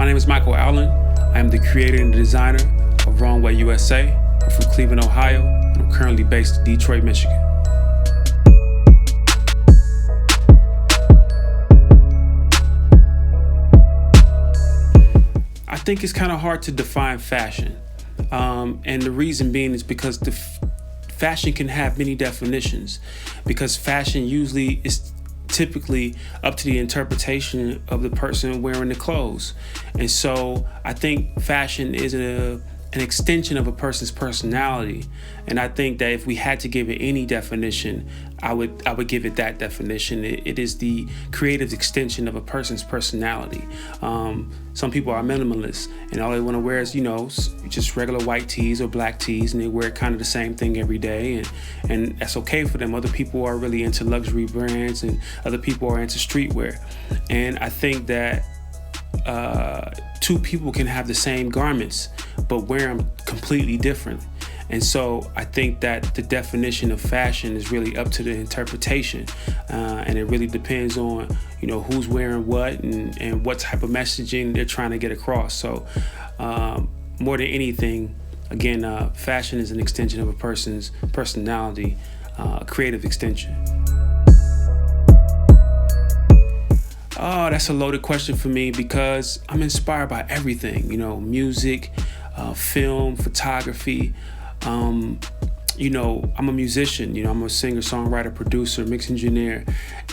name is Michael Allen. I am the creator and designer of Wrong Way USA. I'm from Cleveland, Ohio, and I'm currently based in Detroit, Michigan. I think it's kind of hard to define fashion. And the reason being is because fashion can have many definitions, because fashion usually is typically up to the interpretation of the person wearing the clothes. And so I think fashion is an extension of a person's personality. And I think that if we had to give it any definition, I would give it that definition. It is the creative extension of a person's personality. Some people are minimalists and all they want to wear is, just regular white tees or black tees, and they wear kind of the same thing every day, and that's okay for them. Other people are really into luxury brands, and other people are into streetwear. And I think that two people can have the same garments but wear them completely different. And so I think that the definition of fashion is really up to the interpretation, and it really depends on who's wearing what and what type of messaging they're trying to get across. So more than anything, again, fashion is an extension of a person's personality, a creative extension. Oh, that's a loaded question for me because I'm inspired by everything, music, film, photography. I'm a musician, I'm a singer, songwriter, producer, mix engineer.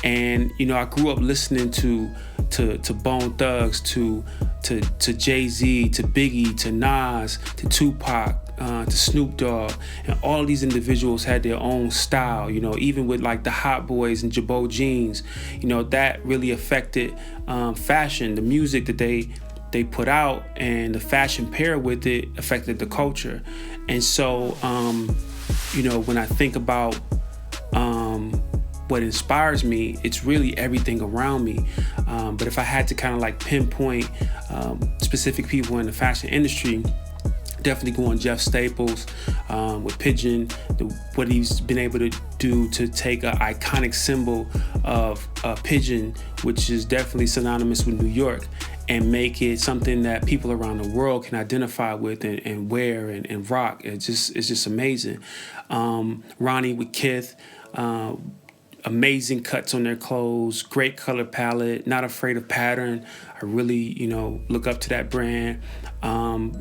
And, I grew up listening to Bone Thugs, to Jay-Z, to Biggie, to Nas, to Tupac, to Snoop Dogg. And all these individuals had their own style, even with like the Hot Boys and Jabot jeans, that really affected fashion. The music that they put out and the fashion paired with it affected the culture. And so, when I think about what inspires me, it's really everything around me. But if I had to kind of like pinpoint specific people in the fashion industry, definitely go on Jeff Staples with Pigeon, what he's been able to do to take an iconic symbol of Pigeon, which is definitely synonymous with New York, and make it something that people around the world can identify with and wear and rock. It's just amazing. Ronnie with Kith, amazing cuts on their clothes, great color palette, not afraid of pattern. I really, look up to that brand.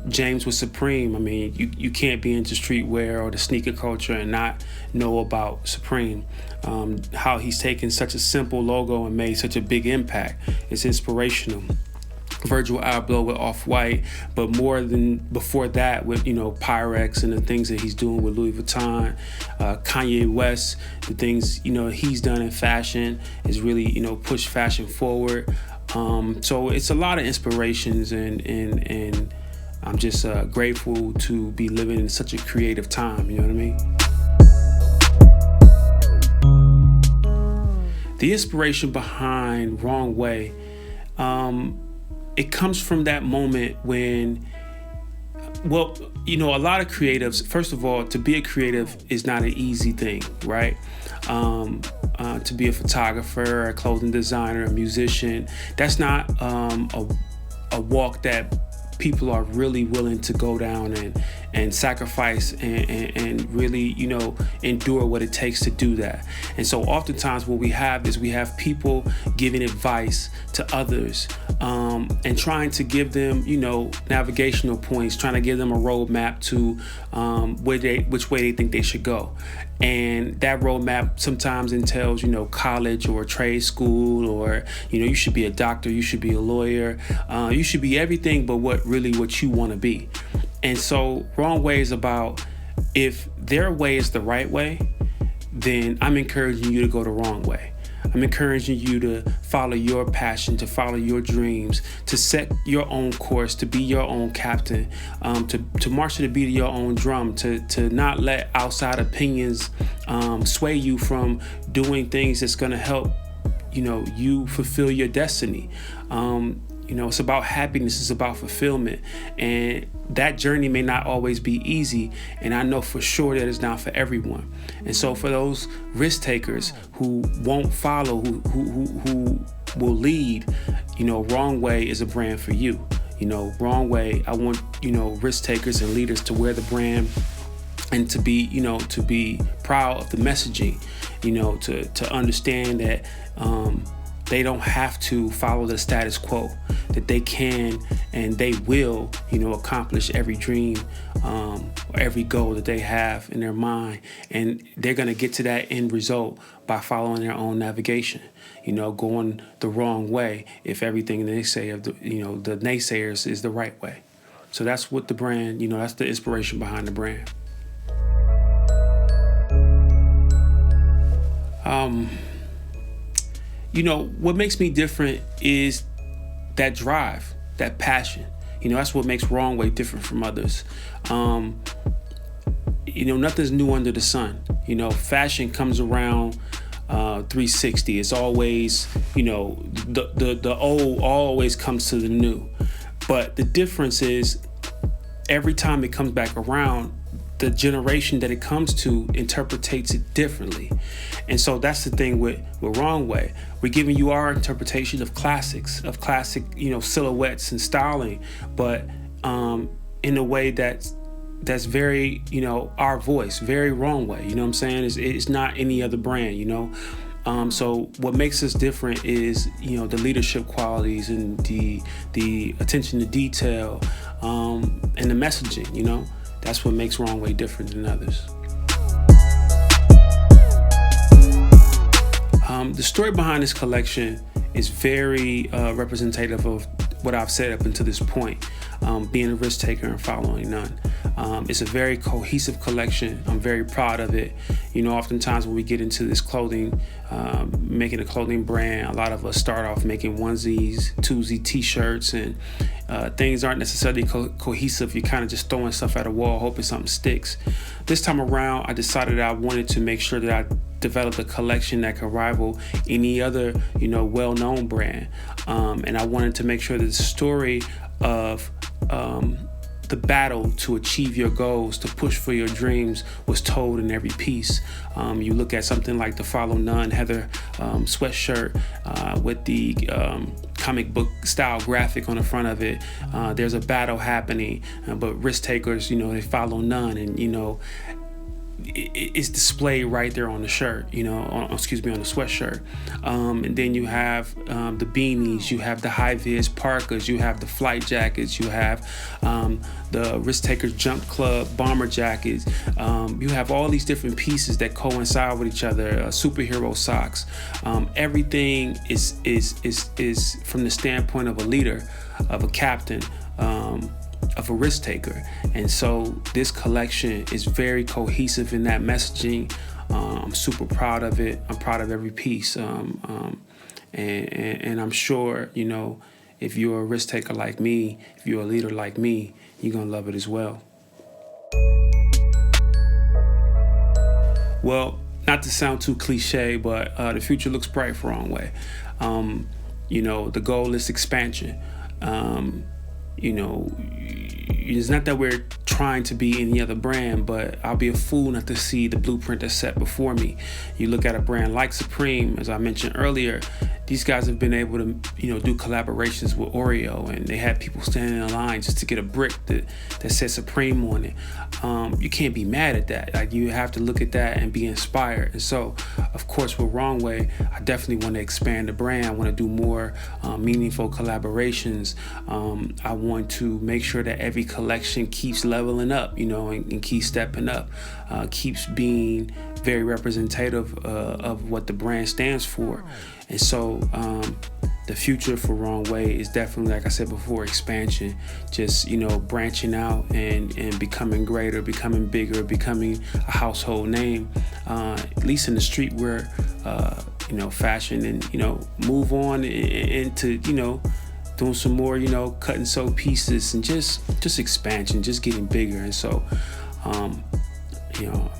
James with Supreme. I mean, you can't be into streetwear or the sneaker culture and not know about Supreme. How he's taken such a simple logo and made such a big impact. It's inspirational. Virgil Abloh with Off-White, but more than before that with, Pyrex and the things that he's doing with Louis Vuitton. Kanye West, the things, he's done in fashion is really, pushed fashion forward. So it's a lot of inspirations and I'm just grateful to be living in such a creative time, you know what I mean? The inspiration behind Wrong Way, it comes from that moment when, a lot of creatives, first of all, to be a creative is not an easy thing, right? To be a photographer, a clothing designer, a musician, that's not a walk that people are really willing to go down and sacrifice and really, endure what it takes to do that. And so oftentimes what we have is people giving advice to others and trying to give them, navigational points, trying to give them a roadmap to which way they think they should go. And that roadmap sometimes entails, college or trade school, or, you should be a doctor, you should be a lawyer, you should be everything but what you want to be. And so Wrong Way is about, if their way is the right way, then I'm encouraging you to go the wrong way. I'm encouraging you to follow your passion, to follow your dreams, to set your own course, to be your own captain, to march to the beat of your own drum, to not let outside opinions sway you from doing things that's going to help, you fulfill your destiny. It's about happiness, it's about fulfillment. And that journey may not always be easy. And I know for sure that it's not for everyone. And so for those risk takers who won't follow, who will lead, Wrong Way is a brand for you. Wrong Way, I want, risk takers and leaders to wear the brand and to be, to be proud of the messaging, to understand that they don't have to follow the status quo, that they can and they will, accomplish every dream, or every goal that they have in their mind. And they're going to get to that end result by following their own navigation, going the wrong way if everything they say of the naysayers is the right way. So that's what the brand, that's the inspiration behind the brand. What makes me different is that drive, that passion. That's what makes Wrong Way different from others. Nothing's new under the sun. Fashion comes around 360. It's always, the old always comes to the new. But the difference is every time it comes back around, the generation that it comes to interprets it differently. And so that's the thing with Wrong Way. We're giving you our interpretation of classic, silhouettes and styling, but in a way that's very, our voice, very Wrong Way. You know what I'm saying? It's not any other brand, So what makes us different is, the leadership qualities and the attention to detail, and the messaging, That's what makes Wrong Way different than others. The story behind this collection is very representative of what I've said up until this point, being a risk taker and following none. It's a very cohesive collection. I'm very proud of it. Oftentimes when we get into this clothing, making a clothing brand, a lot of us start off making onesies, twosie t-shirts, and things aren't necessarily cohesive. You're kind of just throwing stuff at a wall, hoping something sticks. This time around, I decided I wanted to make sure that I developed a collection that could rival any other, well-known brand. And I wanted to make sure that the story of the battle to achieve your goals, to push for your dreams, was told in every piece. You look at something like the Follow None Heather sweatshirt with the comic book style graphic on the front of it. There's a battle happening, but risk takers, they follow none, and it's displayed right there on the shirt, on the sweatshirt. And then you have the beanies, you have the high-vis parkas, you have the flight jackets, you have the Risk Takers Jump Club bomber jackets. You have all these different pieces that coincide with each other. Superhero socks. Everything is from the standpoint of a leader, of a captain, of a risk taker. And so this collection is very cohesive in that messaging. I'm super proud of it. I'm proud of every piece. And I'm sure, if you're a risk taker like me, if you're a leader like me, you're going to love it as well. Well, not to sound too cliche, but the future looks bright for Wrong Way. The goal is expansion. It's not that we're trying to be any other brand, but I'll be a fool not to see the blueprint that's set before me. You look at a brand like Supreme, as I mentioned earlier, these guys have been able to, do collaborations with Oreo, and they had people standing in line just to get a brick that said Supreme on it. You can't be mad at that. Like, you have to look at that and be inspired. And so, of course, with Wrong Way, I definitely want to expand the brand. I want to do more meaningful collaborations. I want to make sure that every collection keeps leveling up, and keeps stepping up, keeps being very representative of what the brand stands for. And so the future for Wrong Way is definitely, like I said before, expansion, just, branching out and becoming greater, becoming bigger, becoming a household name, at least in the streetwear, fashion, and, move on into, doing some more, cut and sew pieces, and just expansion, just getting bigger. And so, I'm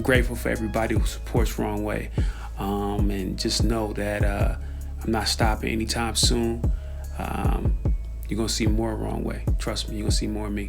grateful for everybody who supports Wrong Way, and just know that I'm not stopping anytime soon. You're gonna see more Wrong Way. Trust me, you're gonna see more of me.